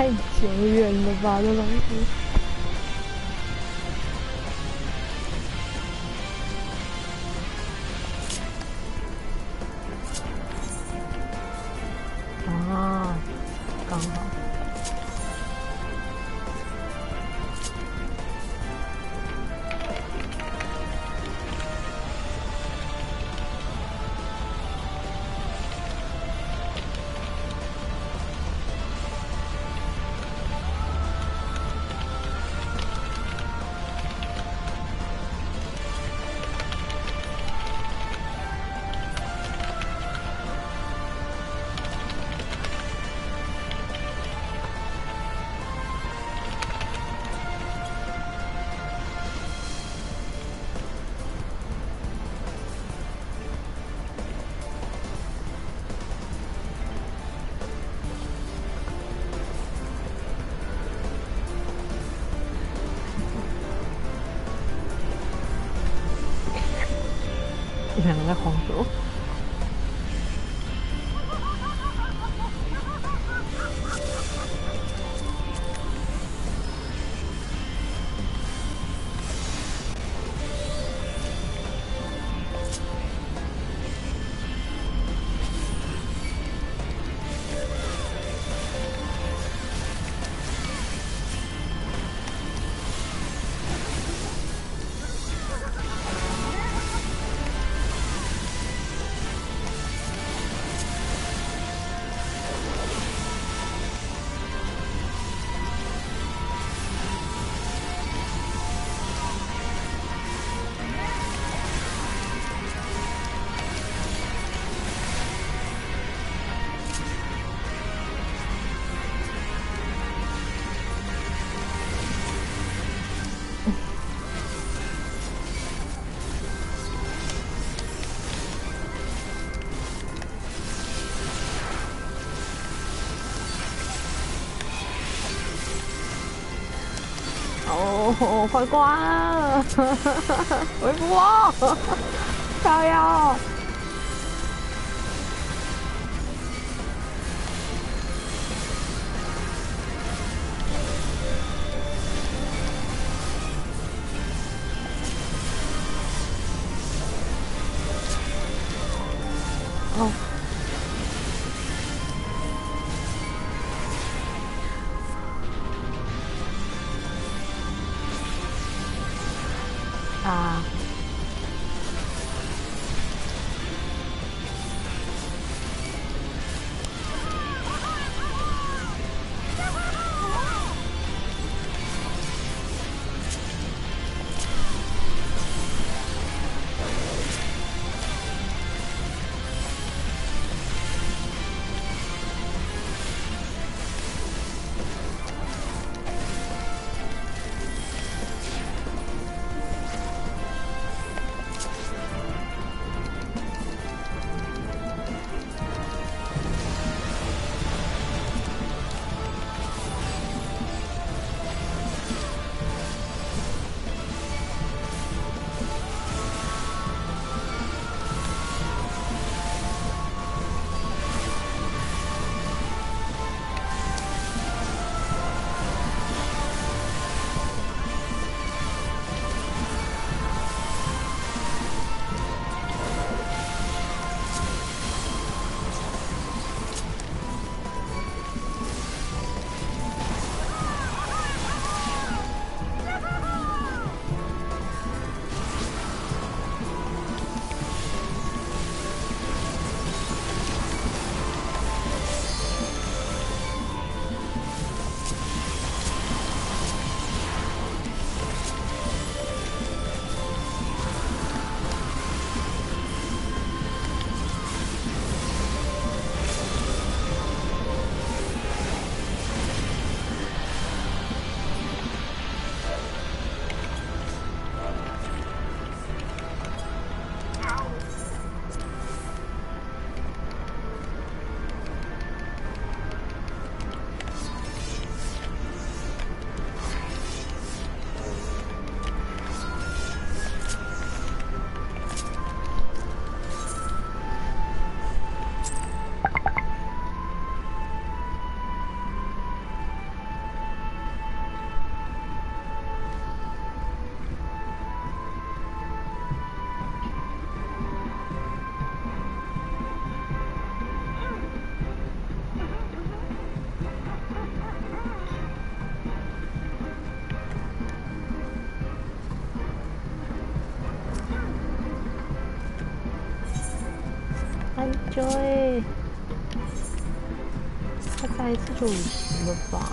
太久远了吧，这东西。啊，刚好。你两个在晃手。哦，快关！回复我，加油！哦。啊！久哎，他再一次就50了吧？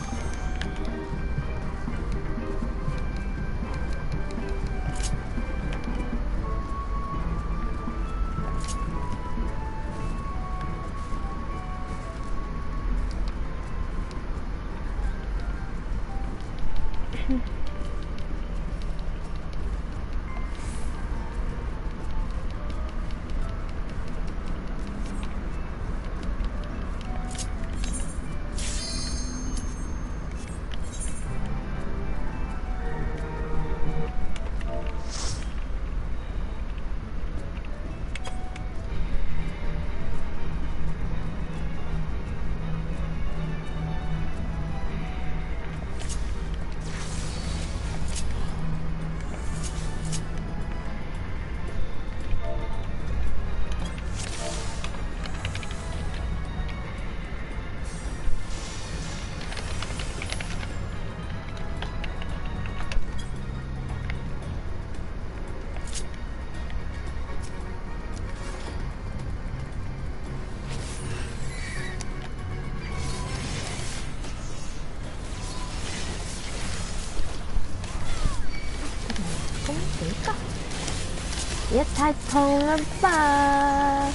也太痛了吧！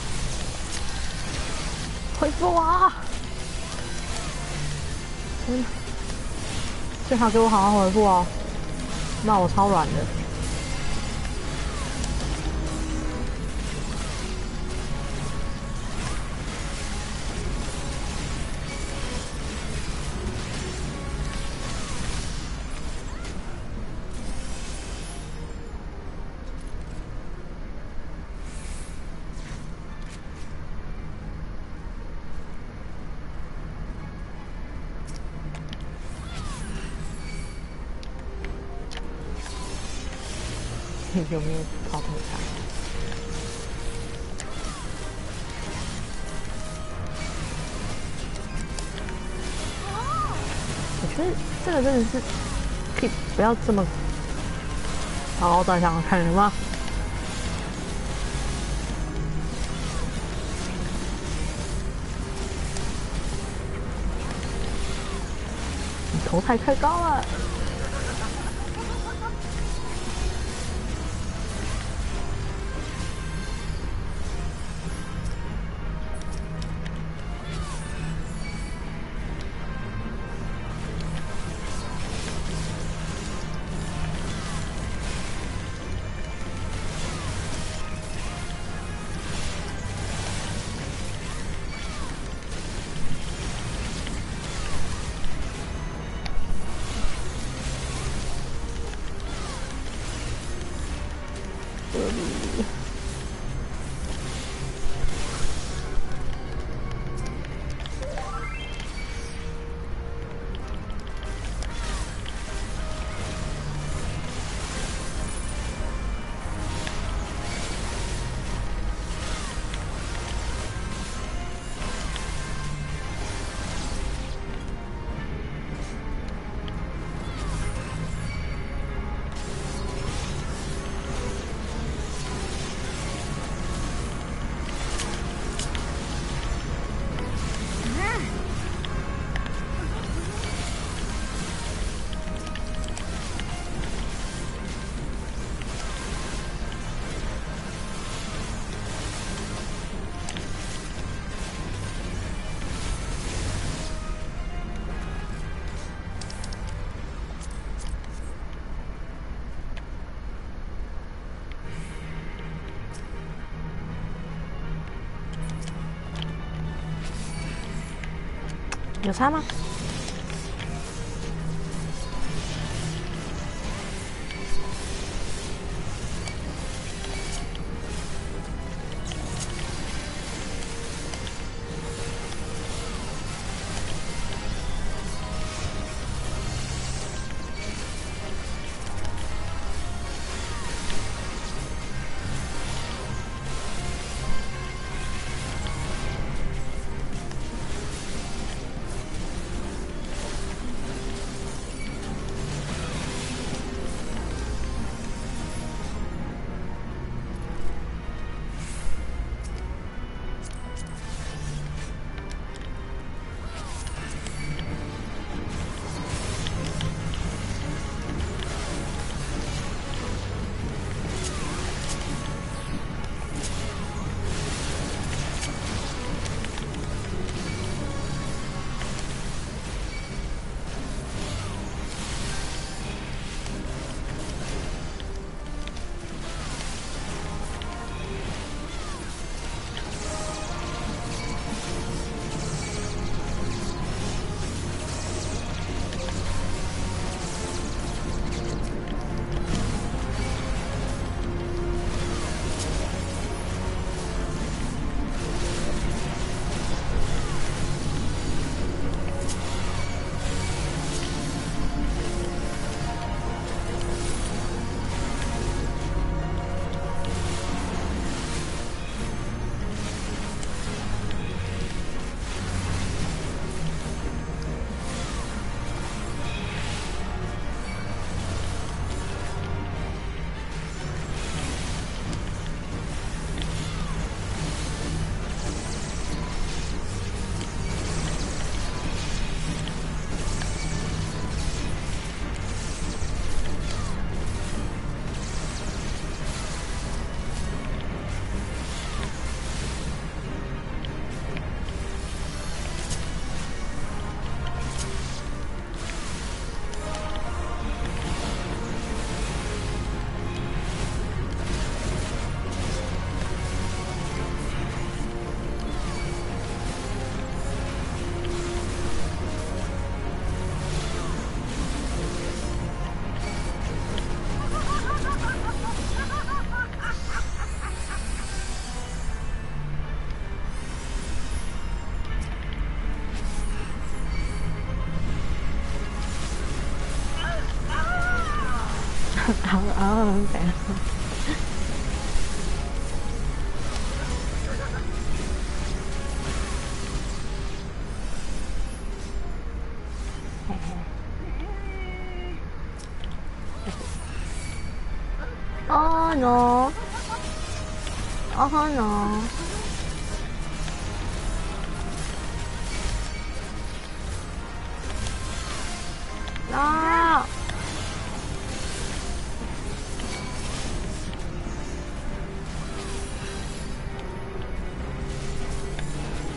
回复我！最好给我好好回复哦，那我超软的。有没有跑很长？我觉得这个真的是可以不要这么好好再想想看了吗？你头太高了。有差吗？怎样？Oh no! Oh no! 啊！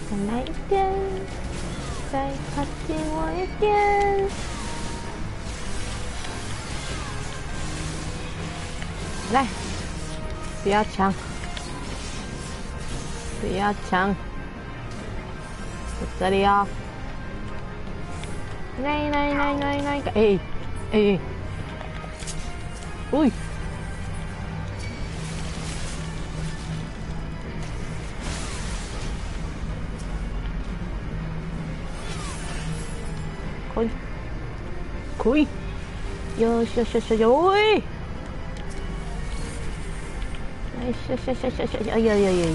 再来一点，再靠近我一点。来，不要抢，不要抢，我这里哦。来，哎，喂，可以，よしよしよしよ、おい。よしよしよしよしよし、いやいやいやいや、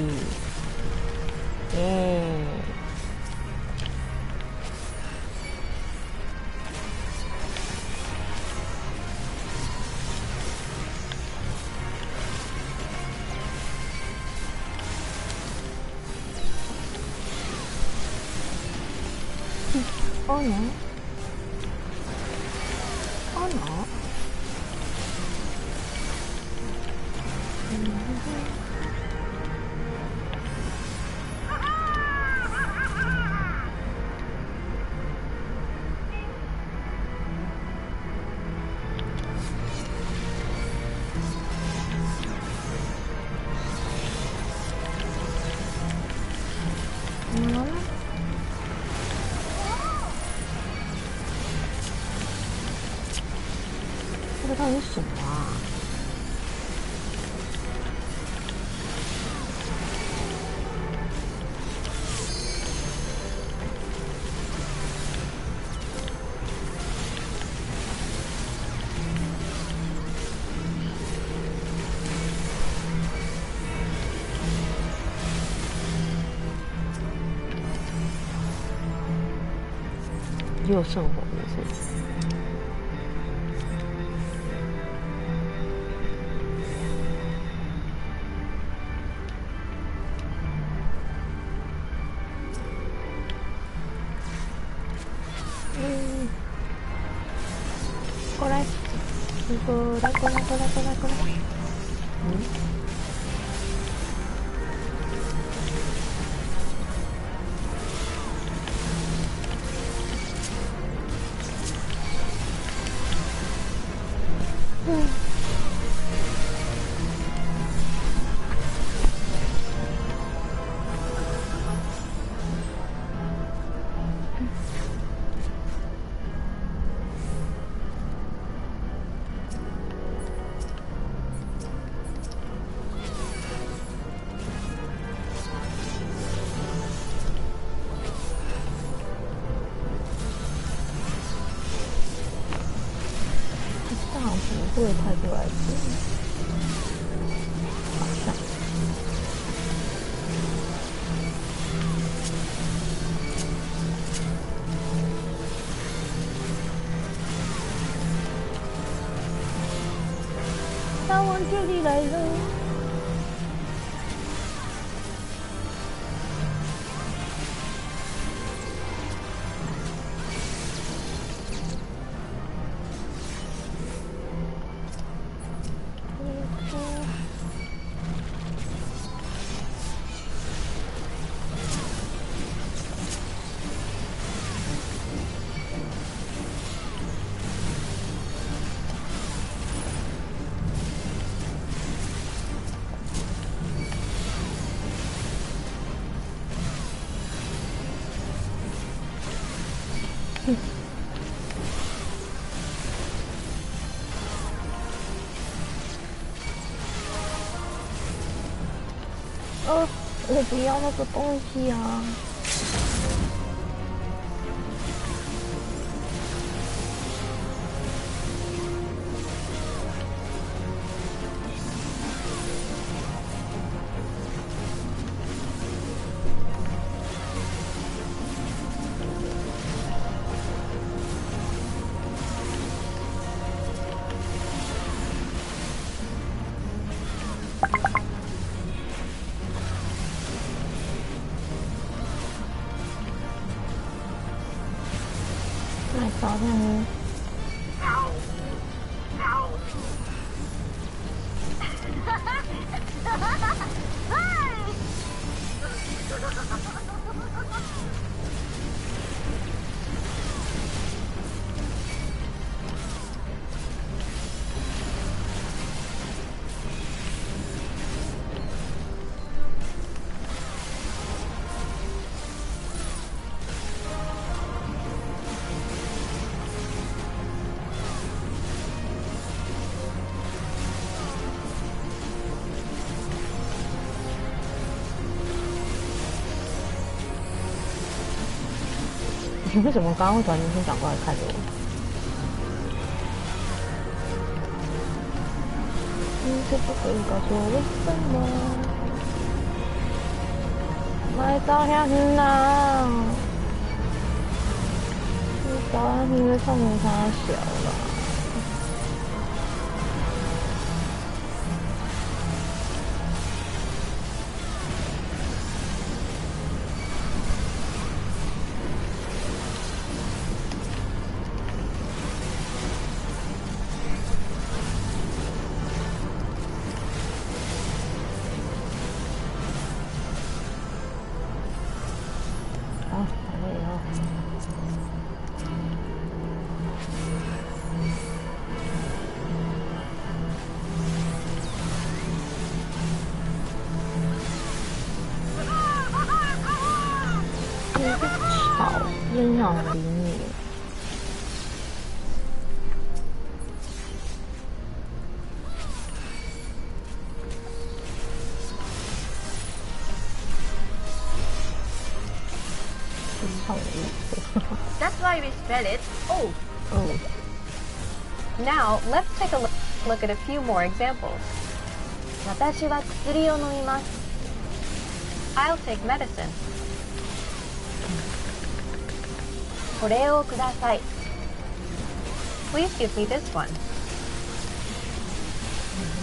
Oh no? Oh no? 这个到底是什么啊？又圣火的事情。过来，过来。不会太多来吃，好像。他往这里来了。我不要那个东西啊！麦早上你为什么刚刚会突然间先转过来看着我？你可不可以告诉我为什么？麦早下很难，你早上因为上面太小了。真想理你。That's why we spell it O. Oh. Now let's take a look at a few more examples. 私は薬を飲みます。I'll take medicine. これをください。Please give me this one.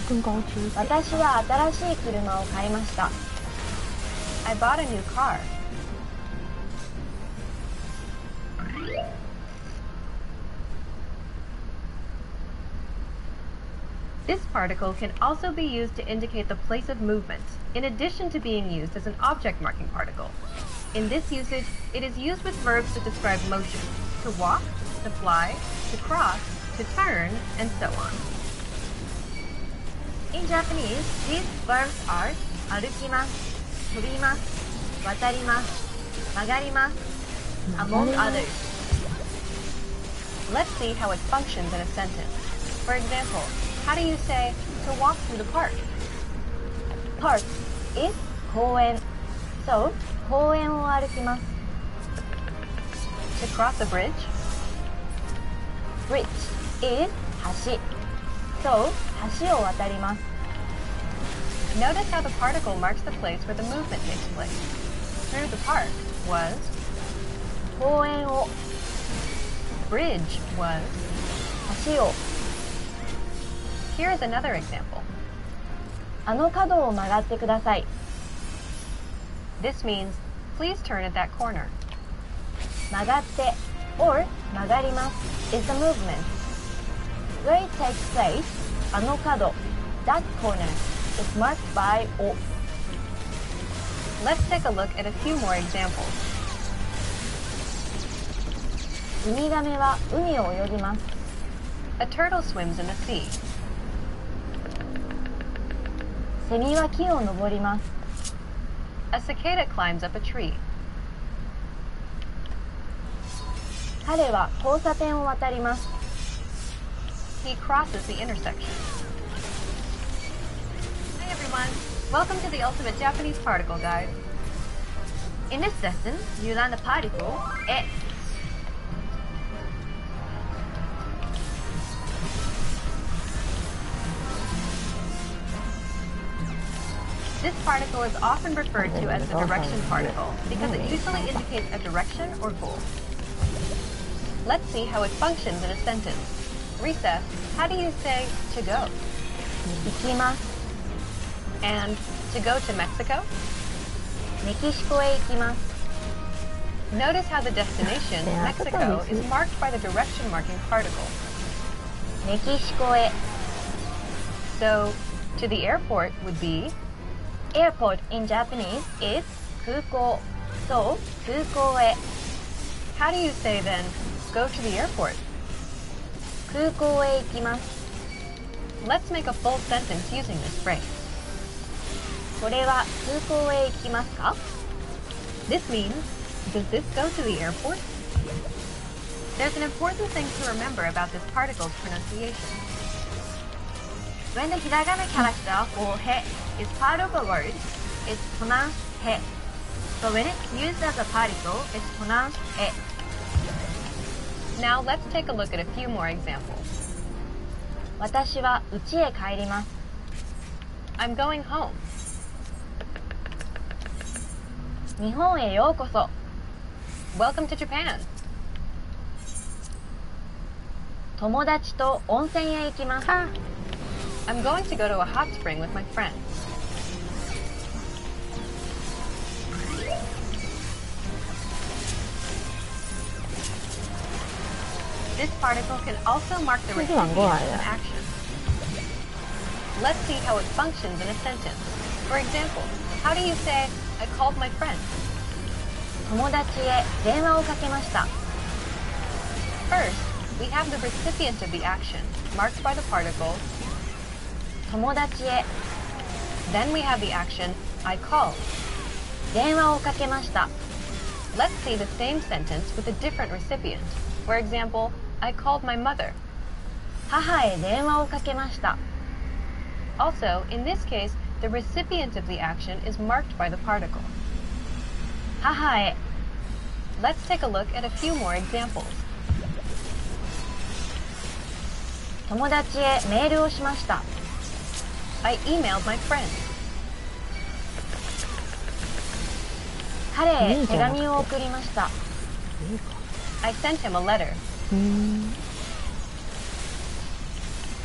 更高级。私は新しい車を買いました。I bought a new car. This particle can also be used to indicate the place of movement, in addition to being used as an object marking particle. In this usage, it is used with verbs to describe motion, to walk, to fly, to cross, to turn, and so on. In Japanese, these verbs are 歩きます、飛びます、渡ります、曲がります、among others. Let's see how it functions in a sentence. For example, how do you say to walk through the park? Park is 公園。So, 公園を歩きます。To cross a bridge? Bridge is 橋。So, 橋を渡ります。Notice how the particle marks the place where the movement takes place. Through the park was 公園を。Bridge was 橋を。Here is another example. あの角を曲がってください。This means, please turn at that corner. 曲がって or 曲がります is the movement. Where it takes place, あの角 that corner is marked by O. Let's take a look at a few more examples. ウミガメは海を泳ぎます。A turtle swims in the sea. セミは木を登ります。A cicada climbs up a tree. 彼は交差点を渡ります。He crosses the intersection. Hi everyone, welcome to the Ultimate Japanese Particle Guide. In this lesson, you learn the particle e. This particle is often referred to as the direction particle because it usually indicates a direction or goal. Let's see how it functions in a sentence. Risa, how do you say to go? 行きます。And to go to Mexico? メキシコへ行きます。Notice how the destination, Mexico, is marked by the direction marking particle. メキシコへ So, to the airport would be Airport in Japanese is 空港 So 空港へ How do you say then, go to the airport? 空港へ行きます Let's make a full sentence using this phrase. これは空港へ行きますか This means, does this go to the airport? There's an important thing to remember about this particle's pronunciation. When the hiragana character for he is part of a word, it's pronounced he. But when it's used as a particle, it's pronounced e. Now let's take a look at a few more examples. 私は家へ帰ります I'm going home. 日本へようこそ Welcome to Japan. 友達と温泉へ行きます I'm going to go to a hot spring with my friends. This particle can also mark the recipient of an action. Let's see how it functions in a sentence. For example, how do you say, I called my friend? 友達へ電話をかけました First, we have the recipient of the action, marked by the particle. 友達へ Then we have the action, I called. 電話をかけました Let's see the same sentence with a different recipient. For example, I called my mother. 母へ電話をかけました Also, in this case, the recipient of the action is marked by the particle. 母へ Let's take a look at a few more examples. 友達へメールをしました I emailed my friend. 彼へ手紙を送りました I sent him a letter.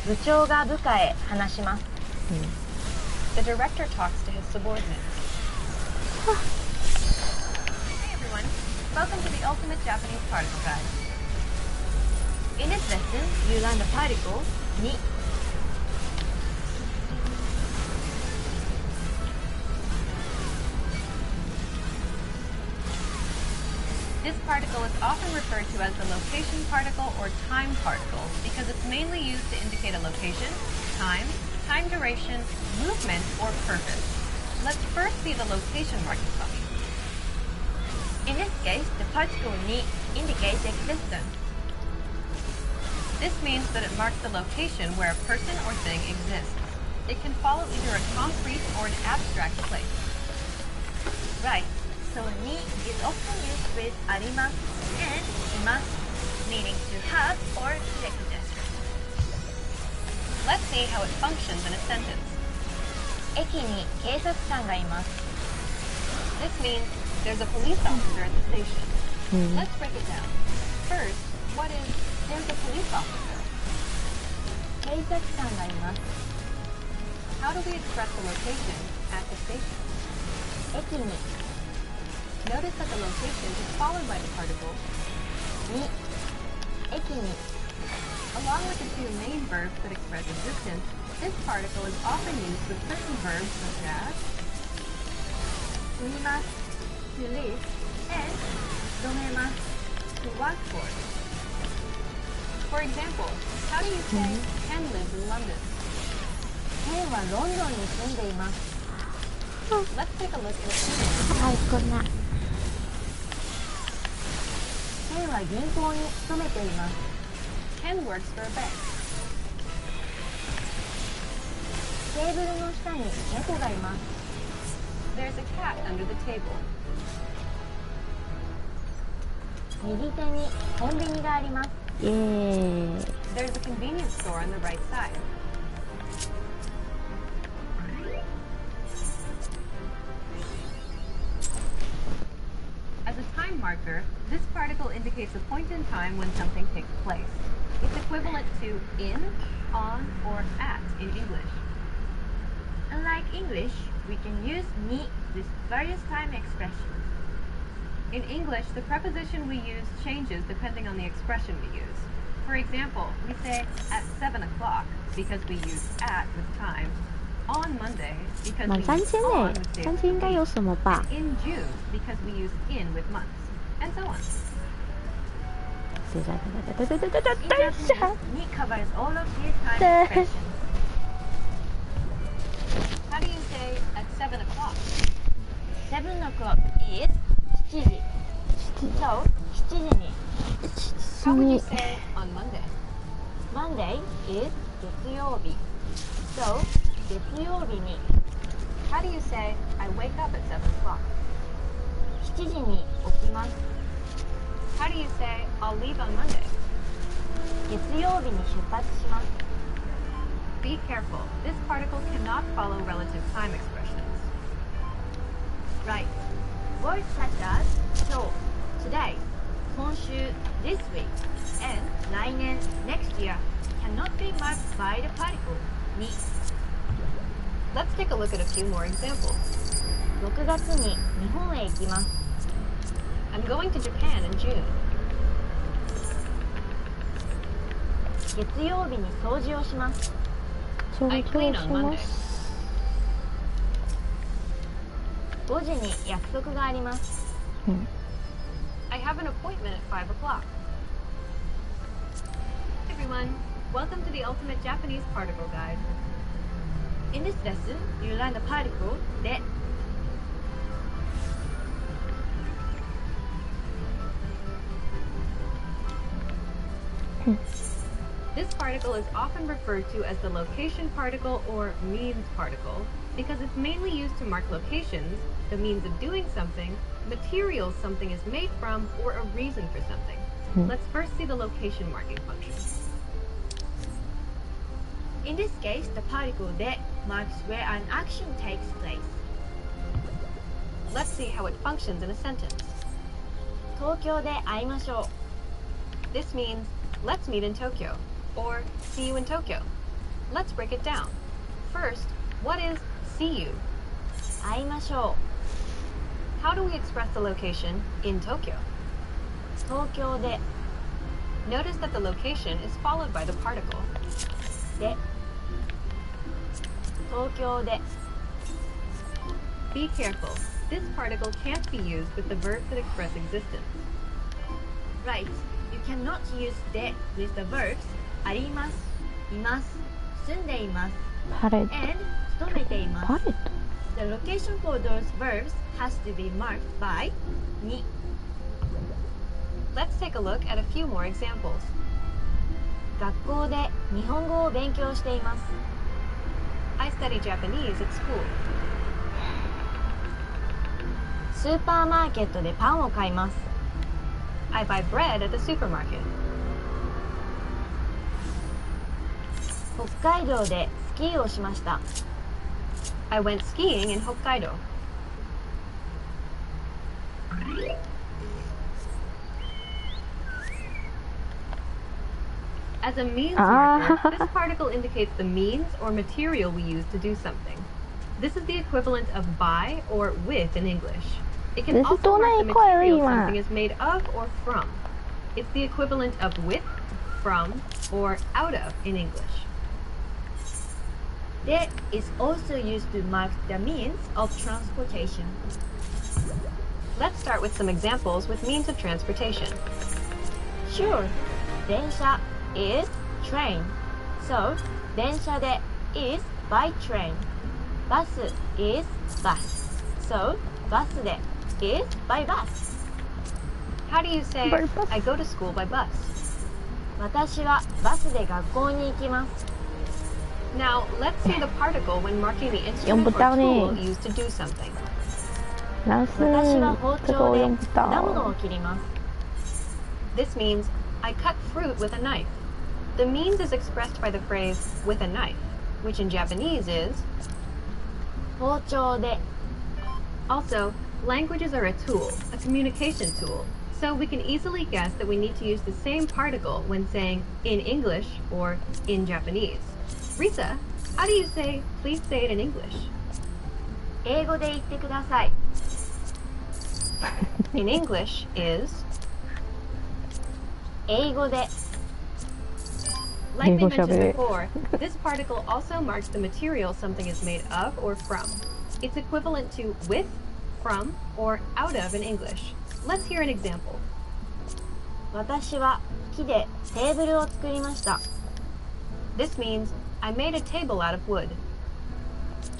部長が部下へ話します The director talks to his subordinates. Hey everyone, welcome to the Ultimate Japanese Particle Guide. In this lesson, you learn the particle に This particle is often referred to as the location particle or time particle because it's mainly used to indicate a location, time duration, movement, or purpose. Let's first see the location marking function. In this case, the particle に indicates existence This means that it marks the location where a person or thing exists. It can follow either a concrete or an abstract place. Right, so に is often used with あります and います meaning to have or to exist Let's see how it functions in a sentence. 駅に警察官がいます This means there's a police officer at the station. Let's break it down. First, what is there's a police officer? 警察官がいます How do we express the location at the station? 駅に Notice that the location is followed by the particle に駅に Along with the two main verbs that express existence, this particle is often used with certain verbs such as 住みます to live and 勤めます to work for. For example, how do you say Ken lives in London? ケンはロンドンに住んでいます Let's take a look at a few. はい、こんなケンは銀行に勤めています Ken works for a bank. テーブルの下に猫がいます There's a cat under the table. 右手にコンビニがあります There's a convenience store on the right side. As a time marker, this particle indicates a point in time when something takes place. It's equivalent to in, on, or at in English. Unlike English, we can use に with various time expressions. In English, the preposition we use changes depending on the expression we use. For example, we say at 7 o'clock because we use at with time, on Monday because we use on with days of the week, and in June because we use in with months, and so on. In Japanese, ni covers all of these time expressions. How do you say at 7 o'clock? 7 o'clock is 7時 So, 7時に How would you say on Monday? Monday is 月曜日 So, 月曜日に How do you say I wake up at 7 o'clock? 7時に起きます How do you say I'll leave on Monday? 月曜日に出発します Be careful. This particle cannot follow relative time expressions. Right. Words such as 今日 today, 今週 this week, and 来年 next year cannot be marked by the particle に Let's take a look at a few more examples. 6月に日本へ行きます I'm going to Japan in June. 月曜日に掃除をします I clean on Monday. 5時に約束があります I have an appointment at 5 o'clock. Hey everyone, welcome to the Ultimate Japanese Particle Guide. In this lesson, you learn the particle で This particle is often referred to as the location particle or means particle because it's mainly used to mark locations, the means of doing something, materials something is made from, or a reason for something. Let's first see the location marking function. In this case, the particle で marks where an action takes place. Let's see how it functions in a sentence. 東京で会いましょ This means, let's meet in Tokyo, or see you in Tokyo. Let's break it down. First, what is see you? う会いましょ How do we express the location in Tokyo? う東京で Notice that the location is followed by the particle. で東京で Be careful. This particle can't be used with the verbs that express existence. Right. You cannot use で with the verbs あります、います、住んでいます パレッ and 勤めています トパレット The location for those verbs has to be marked by に Let's take a look at a few more examples. 学校で日本語を勉強しています I study Japanese at school. スーパーマーケットでパンを買います I buy bread at the supermarket. 北海道でスキーをしました I went skiing in Hokkaido. As a means marker, this particle indicates the means or material we use to do something. This is the equivalent of by or with in English. It can also mark the material something is made of or from. It's the equivalent of with, from, or out of in English. で is also used to mark the means of transportation Let's start with some examples with means of transportation. Sure 電車 is train So 電車で is by train バス is bus So バスで is by bus How do you say, By bus. I go to school by bus? 私はバスで学校に行きます Now, let's see the particle when marking the instrument or tool used to do something. ナス私は包这个我丁で用不到果物を切ります This means, I cut fruit with a knife. The means is expressed by the phrase, with a knife, which in Japanese is... 包丁で Also, languages are a tool, a communication tool, so we can easily guess that we need to use the same particle when saying in English or in Japanese. Risa, how do you say, please say it in English? 英語で言ってください in English is 英語で Like we mentioned before, this particle also marks the material something is made of or from. It's equivalent to with, from, or out of in English. Let's hear an example. 私は木でテーブルを作りました。 This means I made a table out of wood.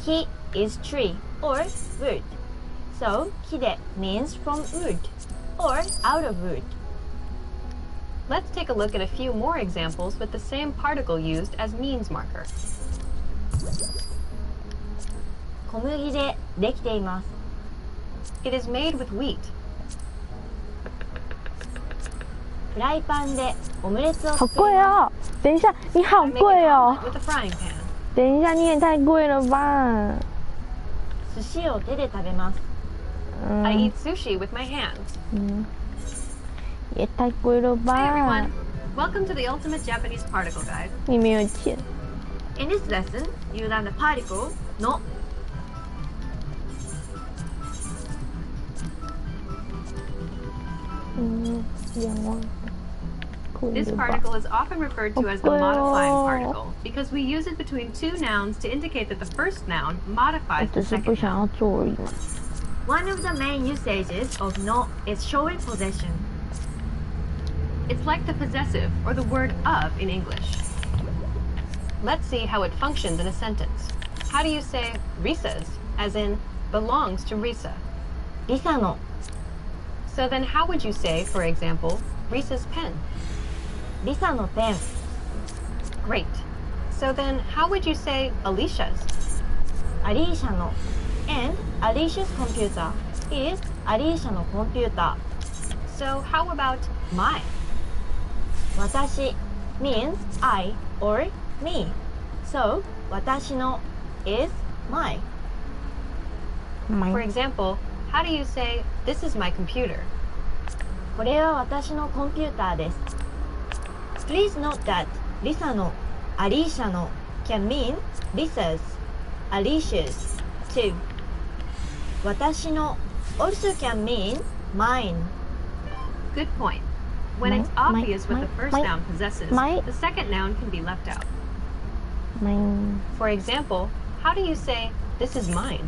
木 is tree or wood. So 木で means from wood or out of wood. Let's take a look at a few more examples with the same particle used as means marker. 小麦でできています。 It is made with wheat. フライパンでオムレツを好作り贵ま哦！等一下，你好 I make 贵 an 哦！ omelet with a frying pan. 等一下，你也太贵了吧！す。寿司を手で食べます。I 嗯 eat sushi with my hands. 嗯，也太贵了 Hi 吧 everyone! Welcome to the Ultimate Japanese Particle Guide. 你没有钱。 In this lesson, you learn the particle の 嗯，冤枉。 This particle is often referred to as the modifying particle because we use it between two nouns to indicate that the first noun 我 modifies 只 the 是不 second 想 noun. 要做而已嘛。 One of the main usages of の is showing possession. It's like the possessive or the word of in English. Let's see how it functions in a sentence. How do you say Risa's, as in belongs to Risa? リサの So then how would you say, for example, Risa's pen? リサのペン Great. So then how would you say Alicia's? アリーシャの and Alicia's computer is アリーシャのコンピュータ So how about my? ー。私 means I or me. So 私の is my. For example, how do you say this is my computer? これは私のコンピューターです。Please note that リサの、アリーシャの can mean Lisa's, Alicia's too. 私の also can mean mine. Good point. When My- it's obvious what my- the first my- noun possesses, my- the second noun can be left out. my For example, how do you say this is mine?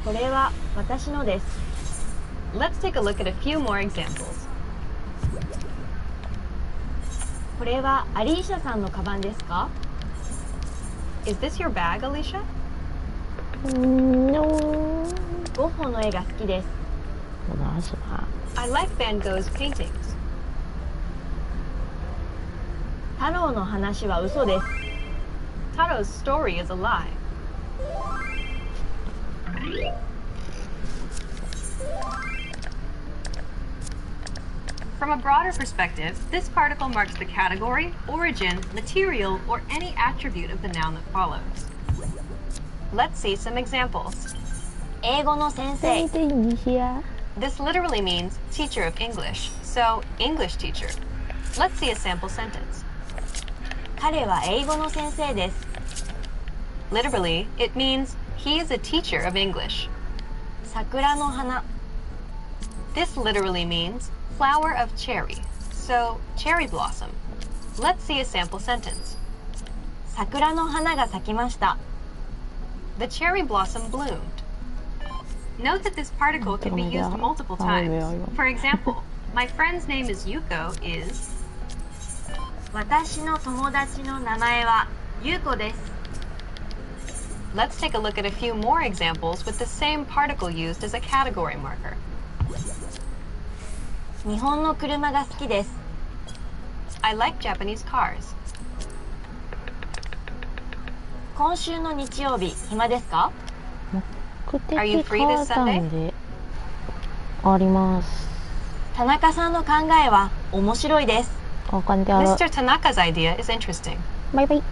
これは私のです。 Let's take a look at a few more examples. これはアリーシャさんのカバンですか？ Is this your bag, Alicia? no。ゴッホの絵が好きです。我拿什么？ I like Van Gogh's paintings. 太郎の話は嘘です。 Taro's story is a lie. From a broader perspective, this particle marks the category, origin, material, or any attribute of the noun that follows. Let's see some examples. 英語の先生。等一下。 This literally means teacher of English, so English teacher. Let's see a sample sentence. 彼は英語の先生です。 Literally, it means he is a teacher of English. 桜の花。 This literally means flower of cherry, so cherry blossom. Let's see a sample sentence. 桜の花が咲きました。 The cherry blossom bloomed. Note that this particle can be used multiple times. For example, my friend's name is Yuko is 私の友達の名前はゆうこです。 Let's take a look at a few more examples with the same particle used as a category marker. 日本の車が好きです。 I like Japanese cars. 今週の日曜日、暇ですか？ Are you 目 free this 的カード Sunday? であります。田中さんの考えは面白いです。我关掉了。 Mr. Tanaka's idea is interesting. 拜拜。